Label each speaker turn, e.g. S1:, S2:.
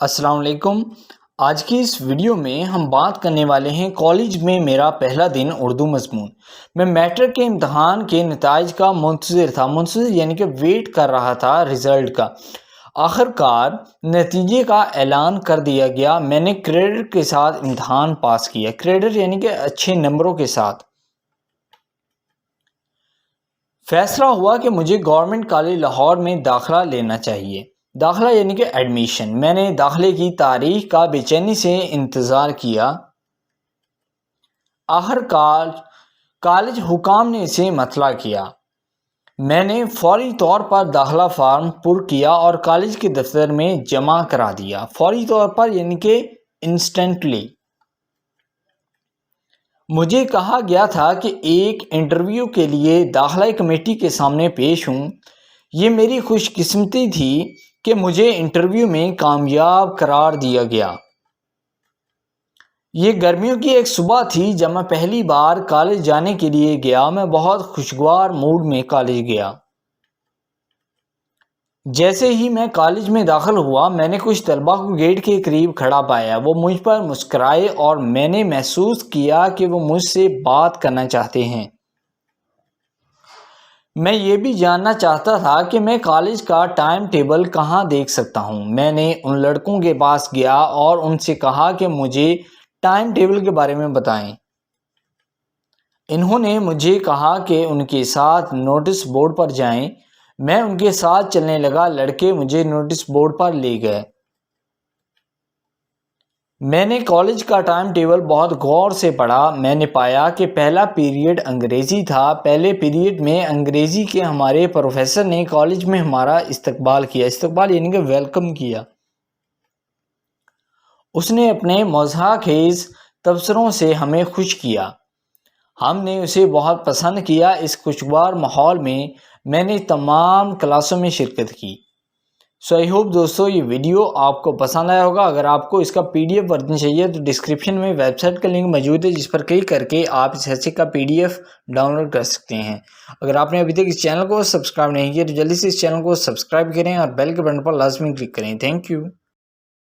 S1: السلام علیکم۔ آج کی اس ویڈیو میں ہم بات کرنے والے ہیں کالج میں میرا پہلا دن اردو مضمون۔ میں میٹرک کے امتحان کے نتائج کا منتظر تھا، یعنی کہ ویٹ کر رہا تھا رزلٹ کا۔ آخر کار نتیجے کا اعلان کر دیا گیا۔ میں نے کریڈٹ کے ساتھ امتحان پاس کیا، کریڈٹ یعنی کہ اچھے نمبروں کے ساتھ۔ فیصلہ ہوا کہ مجھے گورنمنٹ کالج لاہور میں داخلہ لینا چاہیے۔ داخلہ یعنی کہ ایڈمیشن۔ میں نے داخلے کی تاریخ کا بے چینی سے انتظار کیا۔ آخر کار کالج حکام نے اسے مطلع کیا۔ میں نے فوری طور پر داخلہ فارم پر کیا اور کالج کے دفتر میں جمع کرا دیا۔ فوری طور پر یعنی کہ انسٹنٹلی۔ مجھے کہا گیا تھا کہ ایک انٹرویو کے لیے داخلہ کمیٹی کے سامنے پیش ہوں۔ یہ میری خوش قسمتی تھی کہ مجھے انٹرویو میں کامیاب قرار دیا گیا۔ یہ گرمیوں کی ایک صبح تھی جب میں پہلی بار کالج جانے کے لیے گیا۔ میں بہت خوشگوار موڈ میں کالج گیا۔ جیسے ہی میں کالج میں داخل ہوا، میں نے کچھ طلباء کو گیٹ کے قریب کھڑا پایا۔ وہ مجھ پر مسکرائے اور میں نے محسوس کیا کہ وہ مجھ سے بات کرنا چاہتے ہیں۔ میں یہ بھی جاننا چاہتا تھا کہ میں کالج کا ٹائم ٹیبل کہاں دیکھ سکتا ہوں۔ میں نے ان لڑکوں کے پاس گیا اور ان سے کہا کہ مجھے ٹائم ٹیبل کے بارے میں بتائیں۔ انہوں نے مجھے کہا کہ ان کے ساتھ نوٹس بورڈ پر جائیں۔ میں ان کے ساتھ چلنے لگا۔ لڑکے مجھے نوٹس بورڈ پر لے گئے۔ میں نے کالج کا ٹائم ٹیبل بہت غور سے پڑھا۔ میں نے پایا کہ پہلا پیریڈ انگریزی تھا۔ پہلے پیریڈ میں انگریزی کے ہمارے پروفیسر نے کالج میں ہمارا استقبال کیا۔ استقبال یعنی کہ ویلکم کیا۔ اس نے اپنے مزاح خیز تبصروں سے ہمیں خوش کیا۔ ہم نے اسے بہت پسند کیا۔ اس خوشگوار ماحول میں نے تمام کلاسوں میں شرکت کی۔ آئی ہوپ دوستو یہ ویڈیو آپ کو پسند آیا ہوگا۔ اگر آپ کو اس کا PDF ورژن چاہیے تو ڈسکرپشن میں ویب سائٹ کا لنک موجود ہے، جس پر کلک کر کے آپ اس حصے کا PDF ڈاؤن لوڈ کر سکتے ہیں۔ اگر آپ نے ابھی تک اس چینل کو سبسکرائب نہیں کیا تو جلدی سے اس چینل کو سبسکرائب کریں اور بیل کے بٹن پر لازمی کلک کریں۔ Thank you.